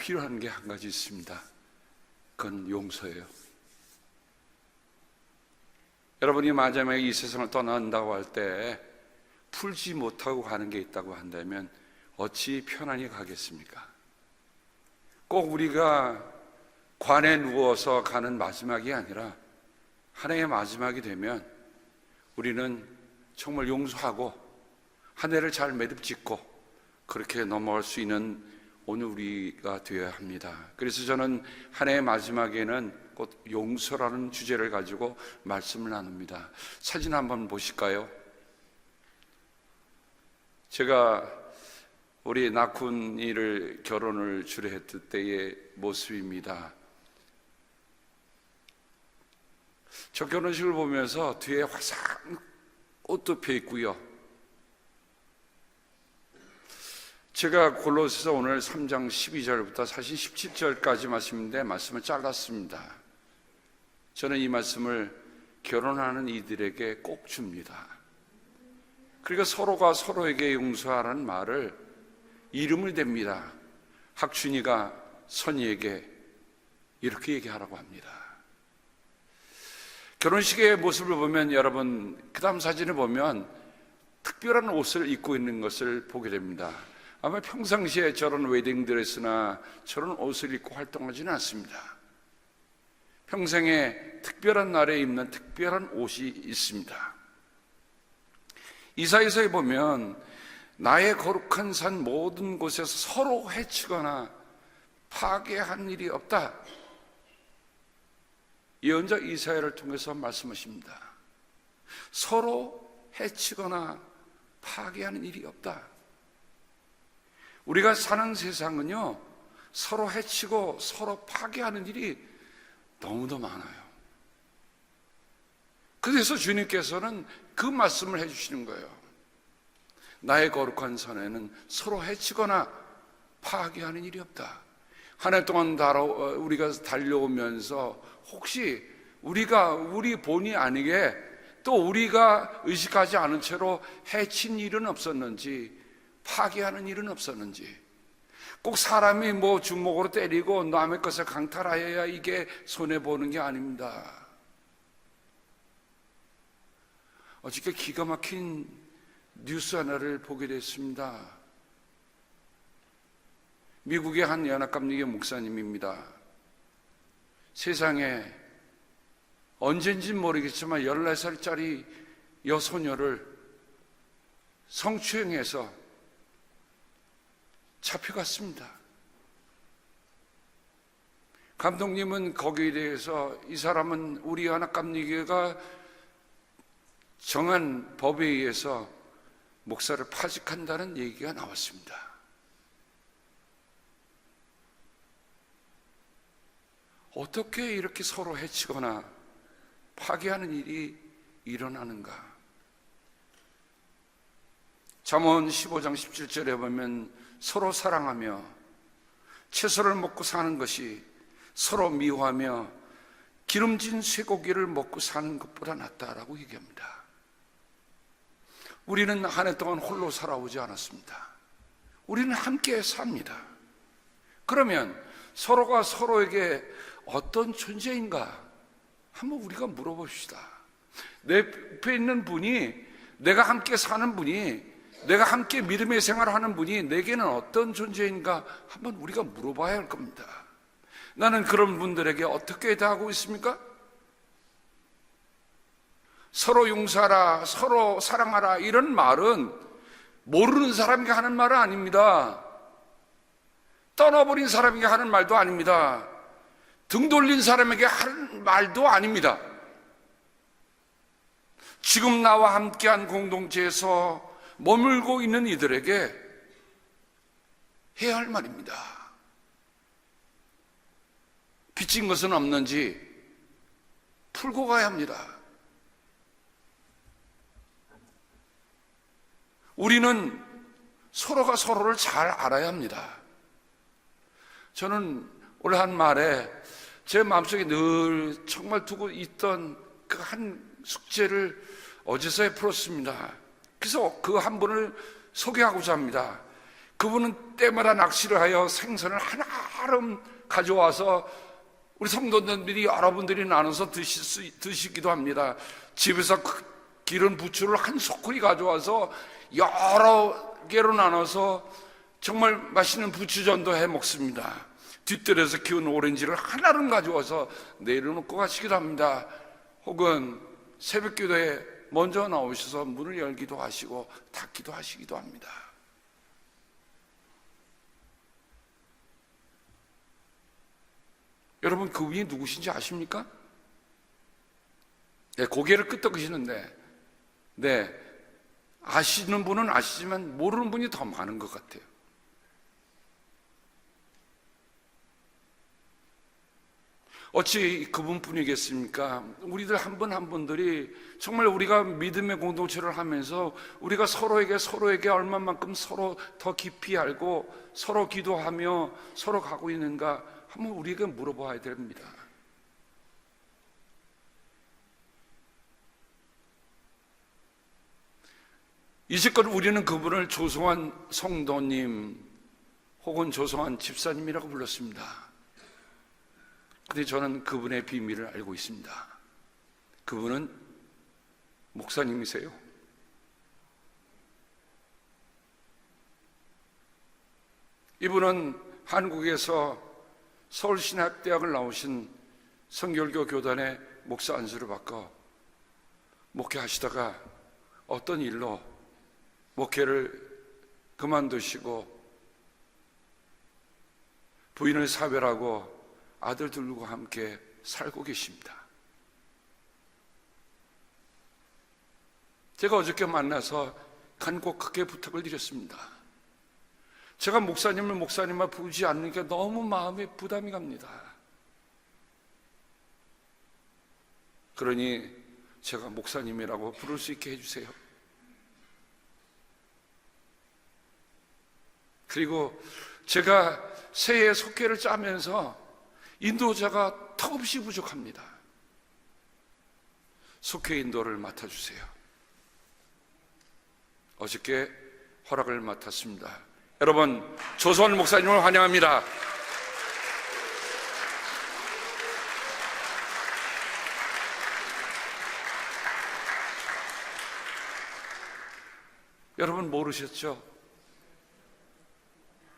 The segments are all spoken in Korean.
필요한 게 한 가지 있습니다. 그건 용서예요. 여러분이 마지막에 이 세상을 떠난다고 할 때 풀지 못하고 가는 게 있다고 한다면 어찌 편안히 가겠습니까? 꼭 우리가 관에 누워서 가는 마지막이 아니라 한 해의 마지막이 되면 우리는 정말 용서하고 한 해를 잘 매듭짓고 그렇게 넘어갈 수 있는 오늘 우리가 되어야 합니다. 그래서 저는 한 해의 마지막에는 곧 용서라는 주제를 가지고 말씀을 나눕니다. 사진 한번 보실까요? 제가 우리 낙훈이를 결혼을 주례했을 때의 모습입니다. 저 결혼식을 보면서 뒤에 화사한 꽃도 펴 있고요. 제가 골로새서 오늘 3장 12절부터 사실 17절까지 말씀인데 말씀을 잘랐습니다. 저는 이 말씀을 결혼하는 이들에게 꼭 줍니다. 그러니까 서로가 서로에게 용서하라는 말을 이름을 댑니다. 학춘이가 선이에게 이렇게 얘기하라고 합니다. 결혼식의 모습을 보면 여러분 그 다음 사진을 보면 특별한 옷을 입고 있는 것을 보게 됩니다. 아마 평상시에 저런 웨딩드레스나 저런 옷을 입고 활동하지는 않습니다. 평생에 특별한 날에 입는 특별한 옷이 있습니다. 이사야서에 보면 나의 거룩한 산 모든 곳에서 서로 해치거나 파괴한 일이 없다. 예언자 이사야를 통해서 말씀하십니다. 서로 해치거나 파괴하는 일이 없다. 우리가 사는 세상은요, 서로 해치고 서로 파괴하는 일이 너무도 많아요. 그래서 주님께서는 그 말씀을 해주시는 거예요. 나의 거룩한 산에는 서로 해치거나 파괴하는 일이 없다. 한 해 동안 우리가 달려오면서 혹시 우리가 우리 본의 아니게 또 우리가 의식하지 않은 채로 해친 일은 없었는지, 파괴하는 일은 없었는지, 꼭 사람이 뭐 주먹으로 때리고 남의 것을 강탈하여야 이게 손해보는 게 아닙니다. 어저께 기가 막힌 뉴스 하나를 보게 됐습니다. 미국의 한 연합감리교 목사님입니다. 세상에 언젠진 모르겠지만 14살짜리 여소녀를 성추행해서 잡혀갔습니다. 감독님은 거기에 대해서 이 사람은 우리 연합감리교가 정한 법에 의해서 목사를 파직한다는 얘기가 나왔습니다. 어떻게 이렇게 서로 해치거나 파괴하는 일이 일어나는가? 잠언 15장 17절에 보면 서로 사랑하며 채소를 먹고 사는 것이 서로 미워하며 기름진 쇠고기를 먹고 사는 것보다 낫다라고 얘기합니다. 우리는 한 해 동안 홀로 살아오지 않았습니다. 우리는 함께 삽니다. 그러면 서로가 서로에게 어떤 존재인가 한번 우리가 물어봅시다. 내 옆에 있는 분이, 내가 함께 사는 분이, 내가 함께 믿음의 생활을 하는 분이 내게는 어떤 존재인가 한번 우리가 물어봐야 할 겁니다. 나는 그런 분들에게 어떻게 대하고 있습니까? 서로 용서하라, 서로 사랑하라 이런 말은 모르는 사람에게 하는 말은 아닙니다. 떠나버린 사람에게 하는 말도 아닙니다. 등 돌린 사람에게 하는 말도 아닙니다. 지금 나와 함께한 공동체에서 머물고 있는 이들에게 해야 할 말입니다. 빚진 것은 없는지 풀고 가야 합니다. 우리는 서로가 서로를 잘 알아야 합니다. 저는 올 한 말에 제 마음속에 늘 정말 두고 있던 그 한 숙제를 어제서야 풀었습니다. 그래서 그 한 분을 소개하고자 합니다. 그분은 때마다 낚시를 하여 생선을 하나름 가져와서 우리 성도님들이 여러분들이 나눠서 드시기도 합니다. 집에서 기른 부추를 한 소쿠리 가져와서 여러 개로 나눠서 정말 맛있는 부추전도 해 먹습니다. 뒷뜰에서 키운 오렌지를 하나름 가져와서 내려놓고 가시기도 합니다. 혹은 새벽 기도에 먼저 나오셔서 문을 열기도 하시고 닫기도 하시기도 합니다. 여러분, 그분이 누구신지 아십니까? 네, 고개를 끄덕이시는데, 네, 아시는 분은 아시지만 모르는 분이 더 많은 것 같아요. 어찌 그분뿐이겠습니까? 우리들 한 분 한 분들이 정말 우리가 믿음의 공동체를 하면서 우리가 서로에게 얼마만큼 서로 더 깊이 알고 서로 기도하며 서로 가고 있는가 한번 우리에게 물어봐야 됩니다. 이제껏 우리는 그분을 조성한 성도님 혹은 조성한 집사님이라고 불렀습니다. 근데 저는 그분의 비밀을 알고 있습니다. 그분은 목사님이세요. 이분은 한국에서 서울신학대학을 나오신 성결교 교단의 목사 안수를 바꿔 목회하시다가 어떤 일로 목회를 그만두시고 부인을 사별하고 아들들과 함께 살고 계십니다. 제가 어저께 만나서 간곡 크게 부탁을 드렸습니다. 제가 목사님만 부르지 않으니까 너무 마음에 부담이 갑니다. 그러니 제가 목사님이라고 부를 수 있게 해주세요. 그리고 제가 새해 속회를 짜면서 인도자가 턱없이 부족합니다. 속회 인도를 맡아주세요. 어저께 허락을 맡았습니다. 여러분, 조선 목사님을 환영합니다. 여러분 모르셨죠?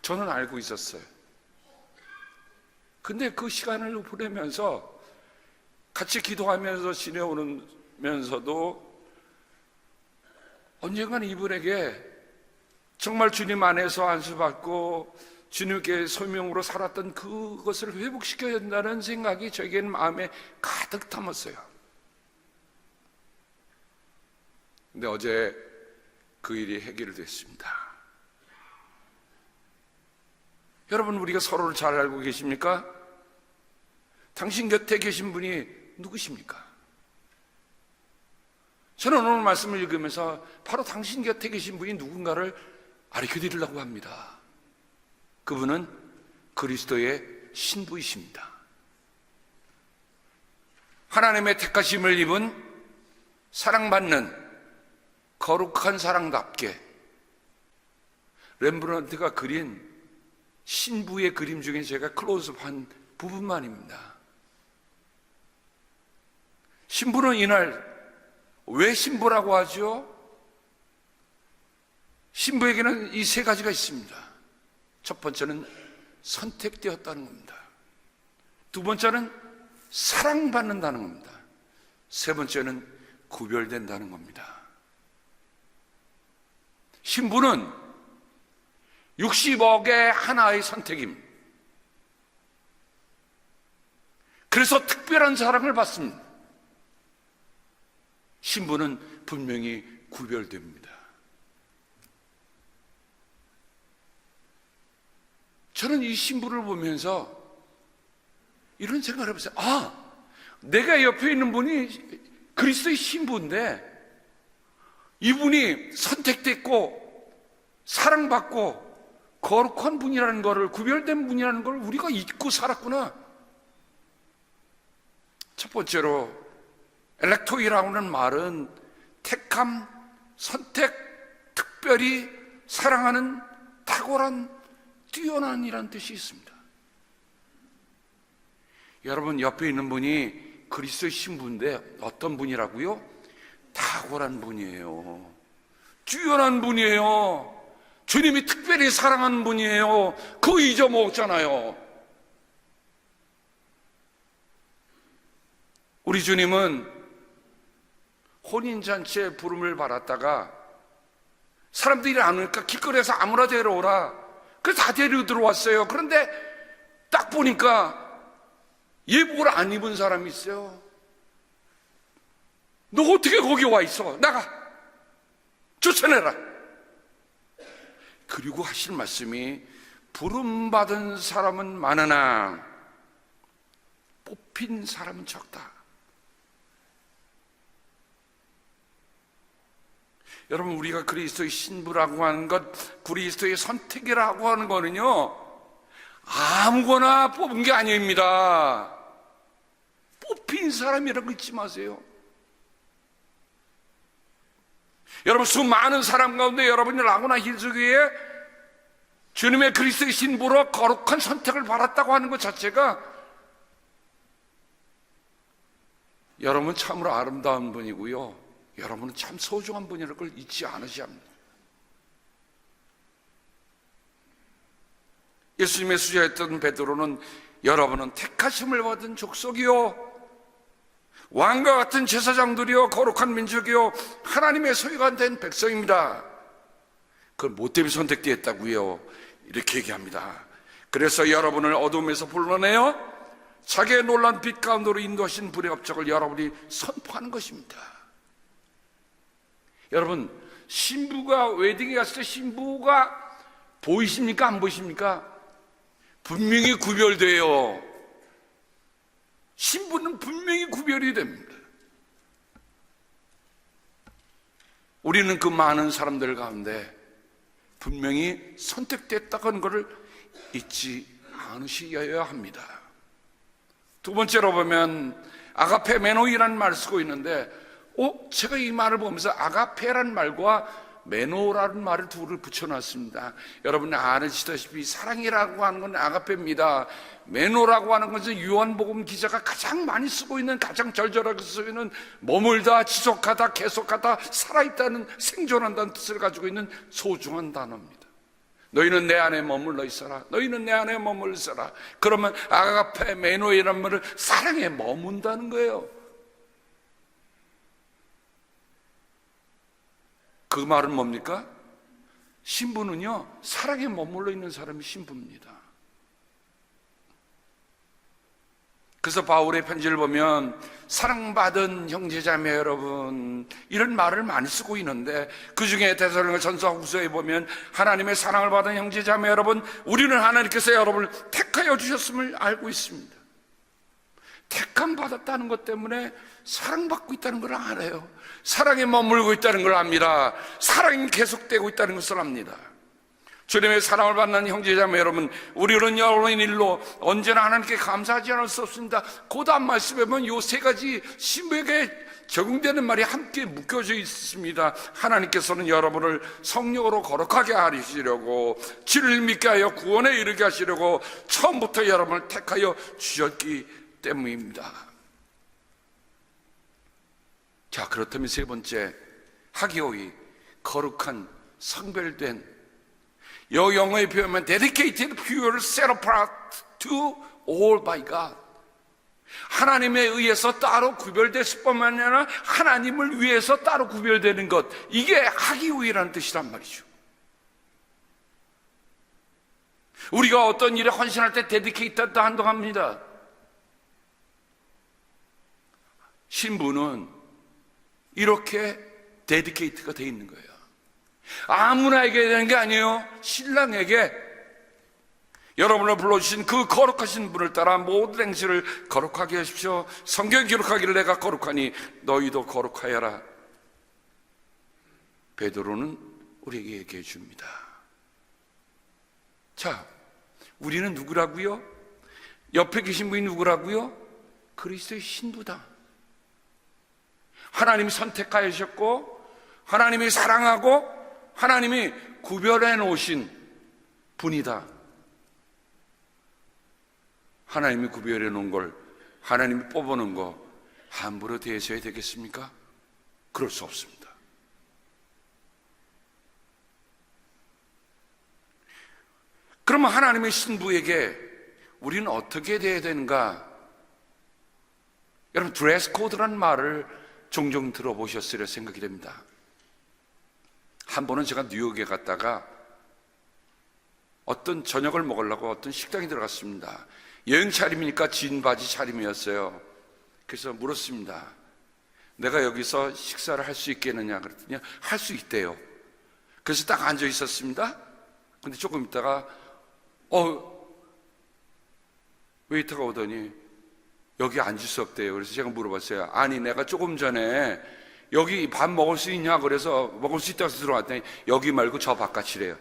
저는 알고 있었어요. 근데 그 시간을 보내면서 같이 기도하면서 지내오면서도 언젠가는 이분에게 정말 주님 안에서 안수받고 주님께 소명으로 살았던 그것을 회복시켜야 된다는 생각이 저에게는 마음에 가득 담았어요. 근데 어제 그 일이 해결됐습니다. 여러분, 우리가 서로를 잘 알고 계십니까? 당신 곁에 계신 분이 누구십니까? 저는 오늘 말씀을 읽으면서 바로 당신 곁에 계신 분이 누군가를 가르쳐 드리려고 합니다. 그분은 그리스도의 신부이십니다. 하나님의 택하심을 입은 사랑받는 거룩한 사랑답게 렘브란트가 그린 신부의 그림 중에 제가 클로즈업한 부분만입니다. 신부는 이날 왜 신부라고 하죠? 신부에게는 이 세 가지가 있습니다. 첫 번째는 선택되었다는 겁니다. 두 번째는 사랑받는다는 겁니다. 세 번째는 구별된다는 겁니다. 신부는 60억의 하나의 선택입니다. 그래서 특별한 사랑을 받습니다. 신부는 분명히 구별됩니다. 저는 이 신부를 보면서 이런 생각을 해봤어요. 내가 옆에 있는 분이 그리스도의 신부인데 이분이 선택됐고 사랑받고 거룩한 분이라는 것을, 구별된 분이라는 걸 우리가 잊고 살았구나. 첫 번째로 엘렉토이라는 말은 택함, 선택, 특별히 사랑하는 탁월한, 뛰어난이라는 뜻이 있습니다. 여러분, 옆에 있는 분이 그리스도의 신부인데 어떤 분이라고요? 탁월한 분이에요. 뛰어난 분이에요. 주님이 특별히 사랑하는 분이에요. 그거 잊어먹었잖아요. 우리 주님은 혼인잔치에 부름을 받았다가 사람들이 안 오니까 길거리에서 아무나 데려오라. 그래서 다 데리고 들어왔어요. 그런데 딱 보니까 예복을 안 입은 사람이 있어요. 너 어떻게 거기 와 있어? 나가! 쫓아내라! 그리고 하실 말씀이 부름받은 사람은 많으나 뽑힌 사람은 적다. 여러분, 우리가 그리스도의 신부라고 하는 것, 그리스도의 선택이라고 하는 거는요, 아무거나 뽑은 게 아닙니다. 뽑힌 사람이라고 잊지 마세요. 여러분, 수많은 사람 가운데 여러분이 라구나 힐스교회에 주님의 그리스도의 신부로 거룩한 선택을 받았다고 하는 것 자체가 여러분 참으로 아름다운 분이고요, 여러분은 참 소중한 분이라는 걸 잊지 않으셔야 합니다. 예수님의 수제했던 베드로는 여러분은 택하심을 받은 족속이요, 왕과 같은 제사장들이요, 거룩한 민족이요, 하나님의 소유가 된 백성입니다. 그걸 뭐 때문에 선택되었다고요? 이렇게 얘기합니다. 그래서 여러분을 어둠에서 불러내어 자기의 놀란 빛 가운데로 인도하신 불의 업적을 여러분이 선포하는 것입니다. 여러분, 신부가 웨딩에 갔을 때 신부가 보이십니까? 안 보이십니까? 분명히 구별돼요. 신부는 분명히 구별이 됩니다. 우리는 그 많은 사람들 가운데 분명히 선택됐다는 것을 잊지 않으셔야 합니다. 두 번째로 보면 아가페 메노이라는 말을 쓰고 있는데, 제가 이 말을 보면서 아가페라는 말과 메노라는 말을 둘을 붙여놨습니다. 여러분 아시다시피 사랑이라고 하는 건 아가페입니다. 메노라고 하는 것은 요한복음 기자가 가장 많이 쓰고 있는, 가장 절절하게 쓰고 있는, 머물다, 지속하다, 계속하다, 살아있다는, 생존한다는 뜻을 가지고 있는 소중한 단어입니다. 너희는 내 안에 머물러 있어라. 너희는 내 안에 머물러 있어라. 그러면 아가페 메노이라는 말을 사랑에 머문다는 거예요. 그 말은 뭡니까? 신부는요, 사랑에 머물러 있는 사람이 신부입니다. 그래서 바울의 편지를 보면 사랑받은 형제자매 여러분, 이런 말을 많이 쓰고 있는데, 그 중에 데살로니가 전서 후서에 보면 하나님의 사랑을 받은 형제자매 여러분, 우리는 하나님께서 여러분을 택하여 주셨음을 알고 있습니다. 택함 받았다는 것 때문에 사랑받고 있다는 걸 알아요. 사랑에 머물고 있다는 걸 압니다. 사랑이 계속되고 있다는 것을 압니다. 주님의 사랑을 받는 형제자매 여러분, 우리는 여러분의 일로 언제나 하나님께 감사하지 않을 수 없습니다. 그 다음 말씀에 보면 이 세 가지 신부에게 적용되는 말이 함께 묶여져 있습니다. 하나님께서는 여러분을 성령으로 거룩하게 하시려고, 진리를 믿게 하여 구원에 이르게 하시려고 처음부터 여러분을 택하여 주셨기 때문입니다. 자, 그렇다면 세 번째, 하기오이, 거룩한, 성별된, 영어에 표현하면 dedicated, pure, set apart to all by God. 하나님에 의해서 따로 구별됐을 뿐만 아니라 하나님을 위해서 따로 구별되는 것, 이게 하기오이라는 뜻이란 말이죠. 우리가 어떤 일에 헌신할 때 dedicated 한동합니다. 신부는 이렇게 데디케이트가 되어 있는 거예요. 아무나에게 되는 게 아니에요. 신랑에게 여러분을 불러주신 그 거룩하신 분을 따라 모든 행실을 거룩하게 하십시오. 성경에 기록하기를 내가 거룩하니 너희도 거룩하여라. 베드로는 우리에게 얘기해 줍니다. 자, 우리는 누구라고요? 옆에 계신 분이 누구라고요? 그리스도의 신부다. 하나님이 선택하셨고, 하나님이 사랑하고, 하나님이 구별해 놓으신 분이다. 하나님이 구별해 놓은 걸, 하나님이 뽑아놓은 거 함부로 대해서야 되겠습니까? 그럴 수 없습니다. 그러면 하나님의 신부에게 우리는 어떻게 대해야 되는가? 여러분, 드레스 코드라는 말을 종종 들어보셨으리라 생각이 됩니다. 한 번은 제가 뉴욕에 갔다가 어떤 저녁을 먹으려고 어떤 식당에 들어갔습니다. 여행 차림이니까 진 바지 차림이었어요. 그래서 물었습니다. 내가 여기서 식사를 할 수 있겠느냐 그랬더니 할 수 있대요. 그래서 딱 앉아 있었습니다. 근데 조금 있다가 웨이터가 오더니 여기 앉을 수 없대요. 그래서 제가 물어봤어요. 아니, 내가 조금 전에 여기 밥 먹을 수 있냐 그래서 먹을 수 있다고 해서 들어왔더니 여기 말고 저 바깥이래요.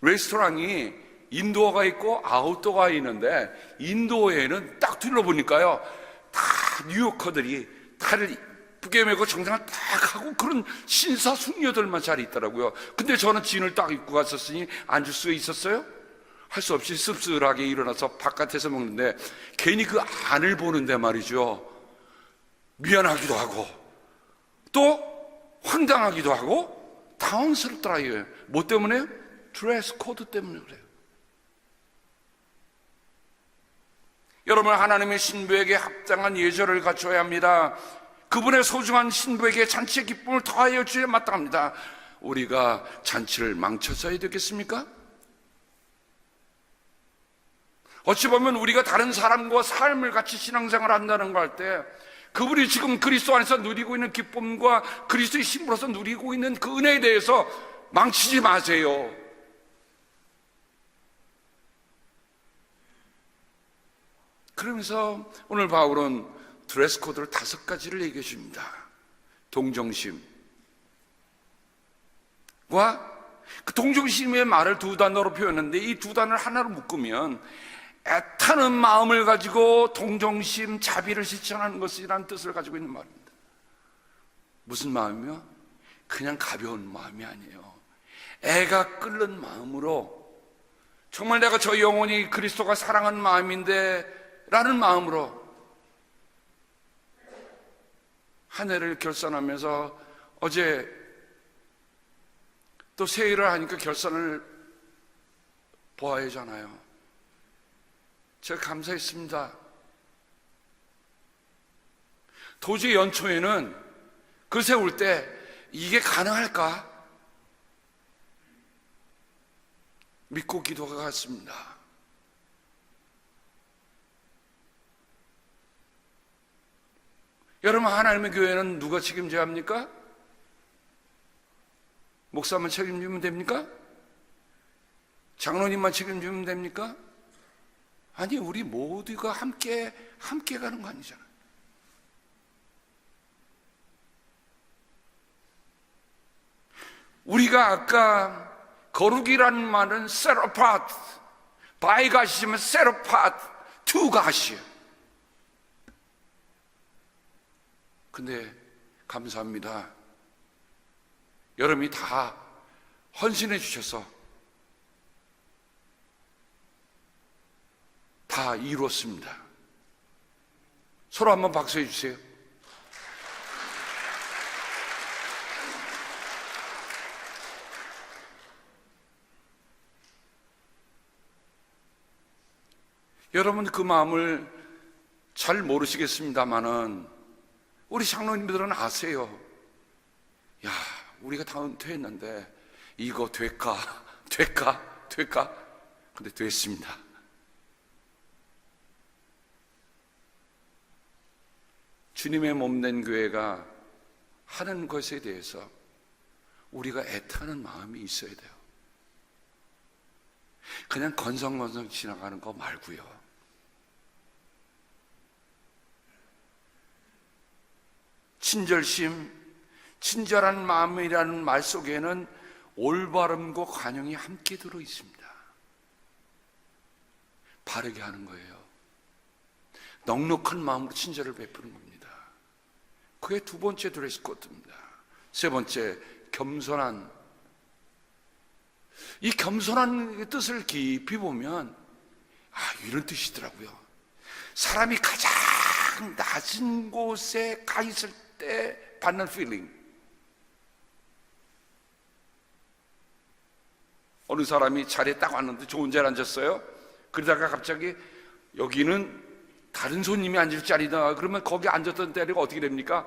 레스토랑이 인도어가 있고 아웃도어가 있는데 인도어에는 딱 둘러보니까요, 다 뉴요커들이 다리를 북에 메고 정장을 딱 하고 그런 신사숙녀들만 잘 있더라고요. 근데 저는 진을 딱 입고 갔었으니 앉을 수 있었어요? 할 수 없이 씁쓸하게 일어나서 바깥에서 먹는데 괜히 그 안을 보는데 말이죠, 미안하기도 하고 또 황당하기도 하고 당황스럽더라고요. 뭐 때문에요? 드레스 코드 때문에 그래요. 여러분, 하나님의 신부에게 합당한 예절을 갖춰야 합니다. 그분의 소중한 신부에게 잔치의 기쁨을 더하여 주어야 마땅합니다. 우리가 잔치를 망쳐서야 되겠습니까? 어찌 보면 우리가 다른 사람과 삶을 같이 신앙생활을 한다는 거 할 때 그분이 지금 그리스도 안에서 누리고 있는 기쁨과 그리스도의 신부로서 누리고 있는 그 은혜에 대해서 망치지 마세요. 그러면서 오늘 바울은 드레스 코드를 5가지를 얘기해 줍니다. 동정심과 그 동정심의 말을 2단어로 표현했는데 이 2단어를 하나로 묶으면 애타는 마음을 가지고 동정심, 자비를 실천하는 것이라는 뜻을 가지고 있는 말입니다. 무슨 마음이요? 그냥 가벼운 마음이 아니에요. 애가 끓는 마음으로, 정말 내가 저 영혼이 그리스도가 사랑하는 마음인데 라는 마음으로 한 해를 결산하면서 어제 또 새해를 하니까 결산을 보아야 하잖아요. 제가 감사했습니다. 도저히 연초에는 글 세울 때 이게 가능할까? 믿고 기도가 갔습니다. 여러분, 하나님의 교회는 누가 책임져야 합니까? 목사만 책임지면 됩니까? 장로님만 책임지면 됩니까? 아니, 우리 모두가 함께 가는 거 아니잖아요. 우리가 아까 거룩이라는 말은 set apart, by God이면 set apart, to God이에요. 근데 감사합니다. 여러분이 다 헌신해 주셔서 다 이루었습니다. 서로 한번 박수해 주세요. 여러분, 그 마음을 잘 모르시겠습니다마는 우리 장로님들은 아세요. 야, 우리가 다 은퇴했는데 이거 될까? 근데 됐습니다. 주님의 몸된 교회가 하는 것에 대해서 우리가 애타는 마음이 있어야 돼요. 그냥 건성건성 지나가는 거 말고요. 친절심, 친절한 마음이라는 말 속에는 올바름과 관용이 함께 들어 있습니다. 바르게 하는 거예요. 넉넉한 마음으로 친절을 베푸는 겁니다. 그게 2번째 드레스 코드입니다. 3번째, 겸손한. 이 겸손한 뜻을 깊이 보면 이런 뜻이더라고요. 사람이 가장 낮은 곳에 가 있을 때 받는 feeling. 어느 사람이 자리에 딱 왔는데 좋은 자리에 앉았어요. 그러다가 갑자기 여기는 다른 손님이 앉을 자리다. 그러면 거기 앉았던 자리가 어떻게 됩니까?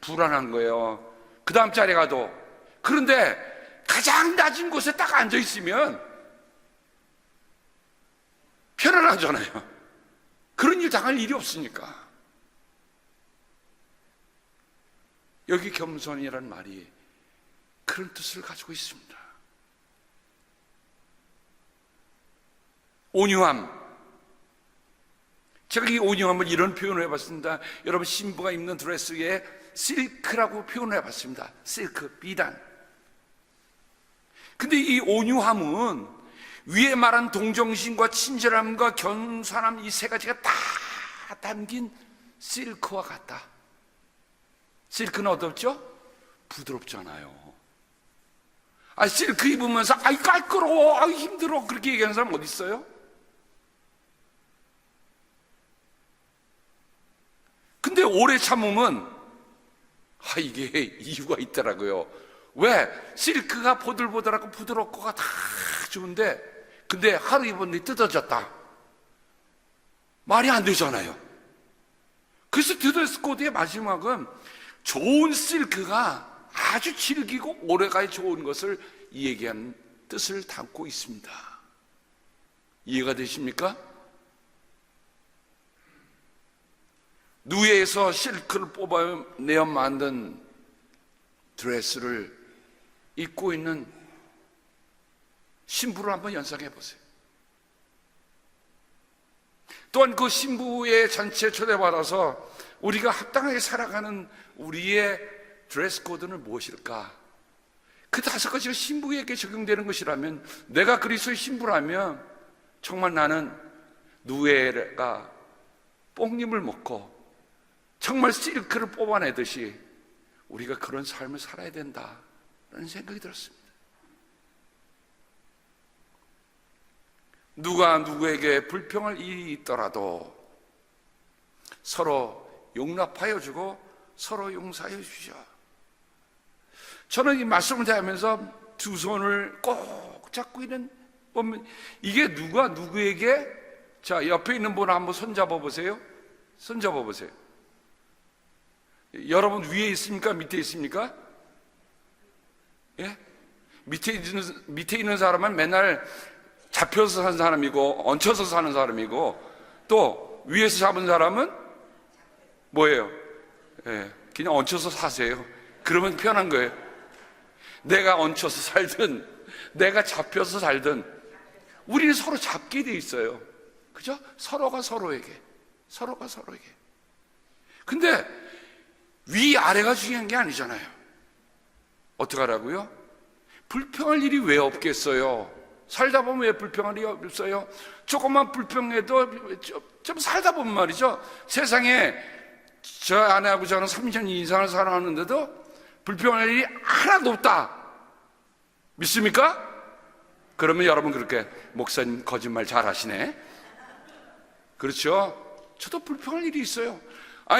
불안한 거예요. 그 다음 자리에 가도. 그런데 가장 낮은 곳에 딱 앉아 있으면 편안하잖아요. 그런 일 당할 일이 없으니까. 여기 겸손이라는 말이 그런 뜻을 가지고 있습니다. 온유함. 제가 이 온유함을 이런 표현을 해봤습니다. 여러분 신부가 입는 드레스에 실크라고 표현을 해봤습니다. 실크, 비단. 근데 이 온유함은 위에 말한 동정심과 친절함과 겸손함 이 세 가지가 다 담긴 실크와 같다. 실크는 어떻죠? 부드럽잖아요. 실크 입으면서 깔끔하고 힘들어 그렇게 얘기하는 사람 어디 있어요? 근데 오래 참으면 이게 이유가 있더라고요. 왜? 실크가 보들보들하고 부드럽고가 다 좋은데 근데 하루 입었는데 뜯어졌다. 말이 안 되잖아요. 그래서 드레스 코드의 마지막은 좋은 실크가 아주 질기고 오래가야 좋은 것을 얘기하는 뜻을 담고 있습니다. 이해가 되십니까? 누에에서 실크를 뽑아내어 만든 드레스를 입고 있는 신부를 한번 연상해 보세요. 또한 그 신부의 잔치에 초대받아서 우리가 합당하게 살아가는 우리의 드레스 코드는 무엇일까? 그 5가지가 신부에게 적용되는 것이라면, 내가 그리스도의 신부라면 정말 나는 누에가 뽕잎을 먹고 정말 실크를 뽑아내듯이 우리가 그런 삶을 살아야 된다라는 생각이 들었습니다. 누가 누구에게 불평할 일이 있더라도 서로 용납하여 주고 서로 용서해 주죠. 저는 이 말씀을 대하면서 두 손을 꼭 잡고 있는 보면 이게 누가 누구에게, 자 옆에 있는 분 한번 손잡아 보세요. 손잡아 보세요. 여러분 위에 있습니까? 밑에 있습니까? 예? 밑에 있는 사람은 맨날 잡혀서 사는 사람이고 얹혀서 사는 사람이고, 또 위에서 잡은 사람은 뭐예요? 예, 그냥 얹혀서 사세요. 그러면 편한 거예요. 내가 얹혀서 살든 내가 잡혀서 살든 우리는 서로 잡게 돼 있어요. 그죠? 서로가 서로에게. 근데 위아래가 중요한 게 아니잖아요. 어떡하라고요? 불평할 일이 왜 없겠어요? 살다 보면 왜 불평할 일이 없어요? 조금만 불평해도 좀 살다 보면 말이죠, 세상에 저 아내하고 저는 30년 이상을 살아왔는데도 불평할 일이 하나도 없다 믿습니까? 그러면 여러분 그렇게, 목사님 거짓말 잘하시네. 그렇죠? 저도 불평할 일이 있어요.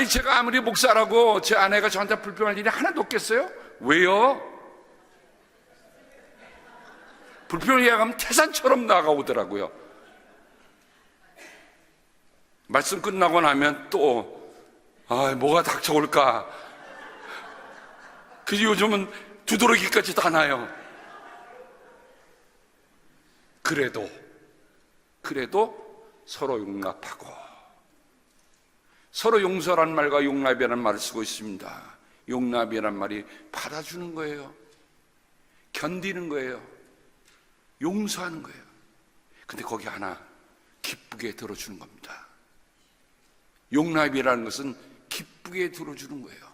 제가 아무리 목사라고 제 아내가 저한테 불평할 일이 하나도 없겠어요? 왜요? 불평을 이야기하면 태산처럼 나가오더라고요. 말씀 끝나고 나면 또 뭐가 닥쳐올까. 그래서 요즘은 두드러기까지 다 나요. 그래도 서로 용납하고, 서로 용서라는 말과 용납이라는 말을 쓰고 있습니다. 용납이라는 말이 받아주는 거예요. 견디는 거예요. 용서하는 거예요. 근데 거기 하나 기쁘게 들어주는 겁니다. 용납이라는 것은 기쁘게 들어주는 거예요.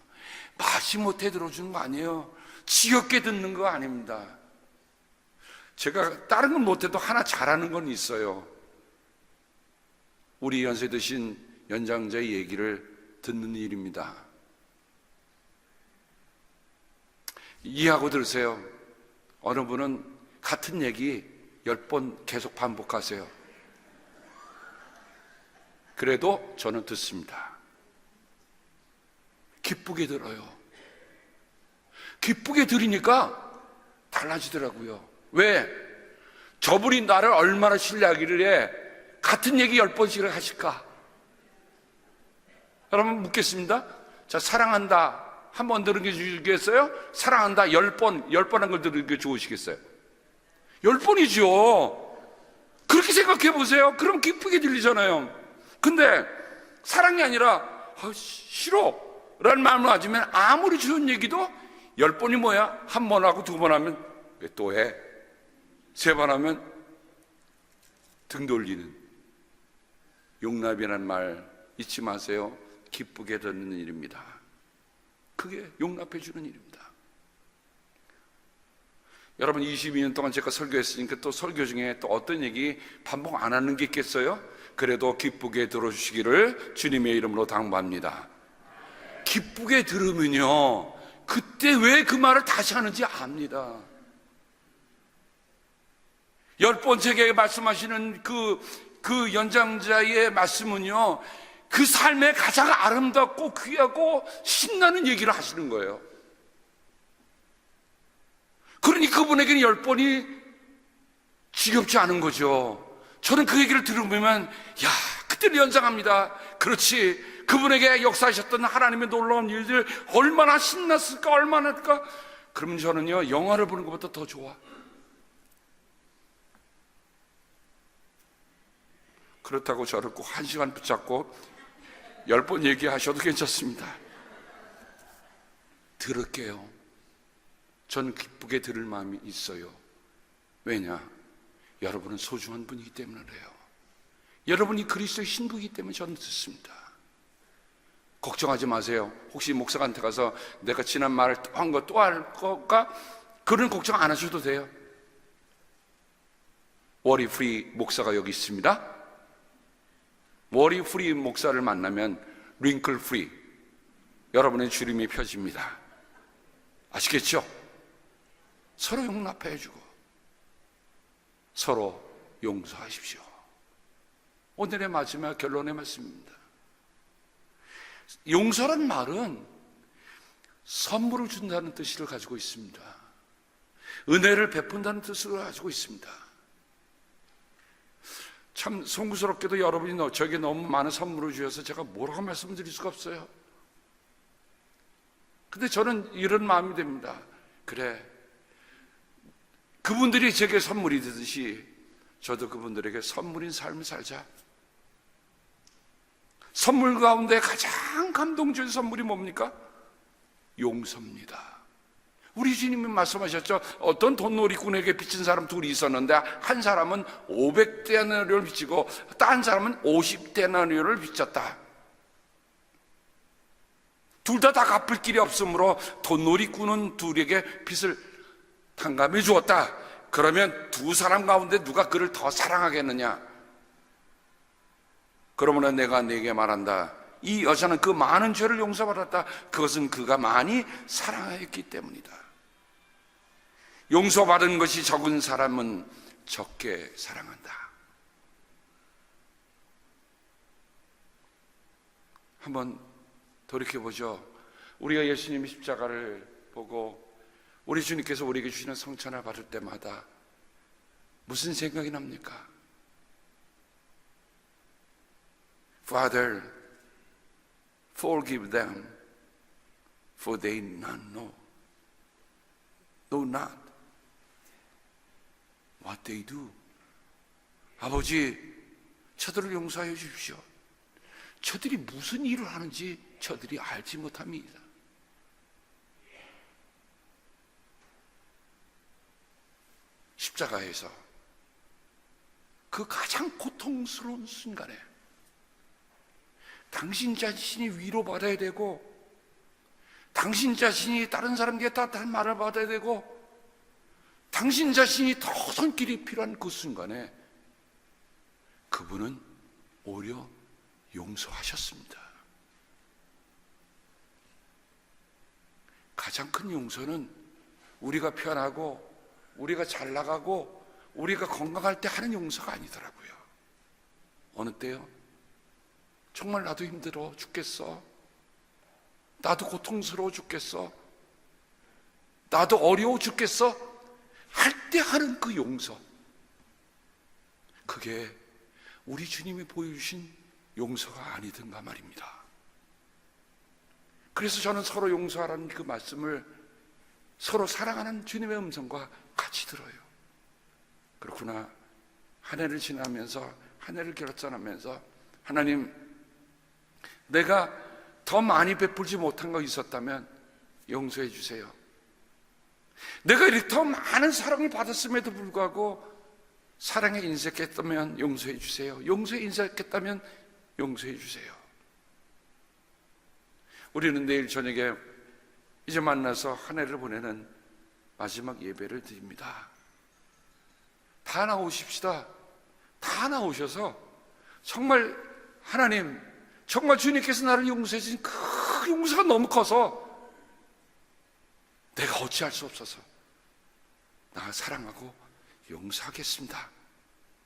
마지못해 들어주는 거 아니에요. 지겹게 듣는 거 아닙니다. 제가 다른 건 못해도 하나 잘하는 건 있어요. 우리 연세 드신 연장자의 얘기를 듣는 일입니다. 이해하고 들으세요. 어느 분은 같은 얘기 10번 계속 반복하세요. 그래도 저는 듣습니다. 기쁘게 들어요. 기쁘게 들으니까 달라지더라고요. 왜? 저분이 나를 얼마나 신뢰하기를 같은 얘기 10번씩을 하실까? 여러분 묻겠습니다. 자, 사랑한다 한 번 들은 게 좋으시겠어요? 사랑한다 10번 한 걸 들은 게 좋으시겠어요? 10번이죠. 그렇게 생각해 보세요. 그럼 기쁘게 들리잖아요. 근데 사랑이 아니라 싫어 라는 마음으로 하지만 아무리 좋은 얘기도 10번이 뭐야? 한 번 하고 2번 하면 왜 또 해? 3번 하면 등 돌리는. 용납이라는 말 잊지 마세요. 기쁘게 듣는 일입니다. 그게 용납해 주는 일입니다. 여러분 22년 동안 제가 설교했으니까 또 설교 중에 또 어떤 얘기 반복 안 하는 게 있겠어요? 그래도 기쁘게 들어주시기를 주님의 이름으로 당부합니다. 기쁘게 들으면요, 그때 왜 그 말을 다시 하는지 압니다. 10번째에 말씀하시는 그 연장자의 말씀은요, 그 삶에 가장 아름답고 귀하고 신나는 얘기를 하시는 거예요. 그러니 그분에게는 10번이 지겹지 않은 거죠. 저는 그 얘기를 들으면 그때를 연상합니다. 그렇지, 그분에게 역사하셨던 하나님의 놀라운 일들 얼마나 신났을까, 얼마나 할까. 그러면 저는요, 영화를 보는 것보다 더 좋아. 그렇다고 저를 꼭 1시간 붙잡고 10번 얘기하셔도 괜찮습니다. 들을게요. 저는 기쁘게 들을 마음이 있어요. 왜냐? 여러분은 소중한 분이기 때문에 그래요. 여러분이 그리스도의 신부이기 때문에 저는 듣습니다. 걱정하지 마세요. 혹시 목사한테 가서 내가 지난 말을 한 거 또 할 걸까? 그런 걱정 안 하셔도 돼요. 워리 프리 목사가 여기 있습니다. 워리 프리 목사를 만나면 링클 프리, 여러분의 주름이 펴집니다. 아시겠죠? 서로 용납해 주고 서로 용서하십시오. 오늘의 마지막 결론의 말씀입니다. 용서란 말은 선물을 준다는 뜻을 가지고 있습니다. 은혜를 베푼다는 뜻을 가지고 있습니다. 참 송구스럽게도 여러분이 저에게 너무 많은 선물을 주셔서 제가 뭐라고 말씀드릴 수가 없어요. 근데 저는 이런 마음이 됩니다. 그래, 그분들이 제게 선물이 되듯이 저도 그분들에게 선물인 삶을 살자. 선물 가운데 가장 감동적인 선물이 뭡니까? 용서입니다. 우리 주님이 말씀하셨죠. 어떤 돈놀이꾼에게 빚진 사람 둘이 있었는데 한 사람은 500데나리온을 빚지고 딴 사람은 50데나리온을 빚졌다. 둘 다 갚을 길이 없으므로 돈놀이꾼은 둘에게 빚을 탕감해 주었다. 그러면 두 사람 가운데 누가 그를 더 사랑하겠느냐? 그러므로 내가 네게 말한다. 이 여자는 그 많은 죄를 용서받았다. 그것은 그가 많이 사랑하였기 때문이다. 용서받은 것이 적은 사람은 적게 사랑한다. 한번 돌이켜보죠. 우리가 예수님의 십자가를 보고 우리 주님께서 우리에게 주시는 성찬을 받을 때마다 무슨 생각이 납니까? Father, forgive them, for they know not what they do. 아버지, 저들을 용서하여 주십시오. 저들이 무슨 일을 하는지 저들이 알지 못합니다. 십자가에서 그 가장 고통스러운 순간에 당신 자신이 위로받아야 되고 당신 자신이 다른 사람에게 따뜻한 말을 받아야 되고 당신 자신이 더 손길이 필요한 그 순간에 그분은 오히려 용서하셨습니다. 가장 큰 용서는 우리가 편하고 우리가 잘 나가고 우리가 건강할 때 하는 용서가 아니더라고요. 어느 때요? 정말 나도 힘들어 죽겠어, 나도 고통스러워 죽겠어, 나도 어려워 죽겠어 할 때 하는 그 용서, 그게 우리 주님이 보여주신 용서가 아니든가 말입니다. 그래서 저는 서로 용서하라는 그 말씀을 서로 사랑하는 주님의 음성과 같이 들어요. 그렇구나. 한 해를 지나면서, 한 해를 결정하면서, 하나님, 내가 더 많이 베풀지 못한 거 있었다면 용서해 주세요. 내가 이렇게 더 많은 사랑을 받았음에도 불구하고 사랑에 인색했다면 용서해 주세요. 용서에 인색했다면 용서해 주세요. 우리는 내일 저녁에 이제 만나서 한 해를 보내는 마지막 예배를 드립니다. 다 나오십시다. 다 나오셔서 정말 하나님, 정말 주님께서 나를 용서해 주신 그 용서가 너무 커서 내가 어찌할 수 없어서 나 사랑하고 용서하겠습니다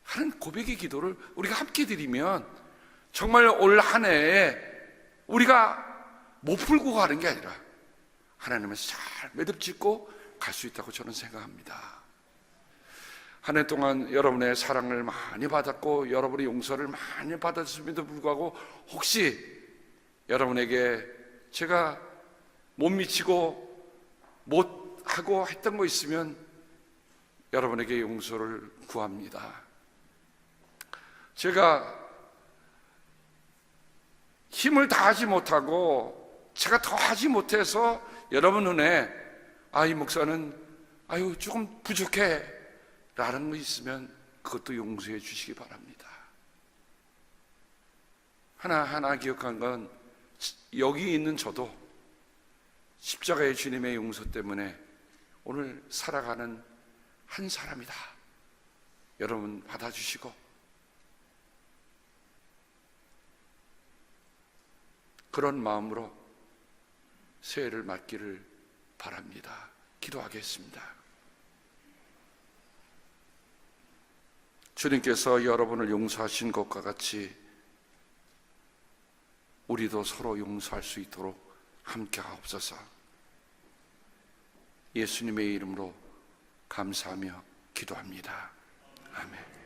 하는 고백의 기도를 우리가 함께 드리면 정말 올 한 해에 우리가 못 풀고 가는 게 아니라 하나님께서 잘 매듭짓고 갈 수 있다고 저는 생각합니다. 한 해 동안 여러분의 사랑을 많이 받았고 여러분의 용서를 많이 받았음에도 불구하고 혹시 여러분에게 제가 못 미치고 못하고 했던 거 있으면 여러분에게 용서를 구합니다. 제가 힘을 다하지 못하고 제가 더 하지 못해서 여러분 눈에 이 목사는 조금 부족해 라는 거 있으면 그것도 용서해 주시기 바랍니다. 하나하나 기억한 건 여기 있는 저도 십자가의 주님의 용서 때문에 오늘 살아가는 한 사람이다. 여러분 받아주시고 그런 마음으로 새해를 맞기를 바랍니다. 기도하겠습니다. 주님께서 여러분을 용서하신 것과 같이 우리도 서로 용서할 수 있도록 함께 하옵소서. 예수님의 이름으로 감사하며 기도합니다. 아멘.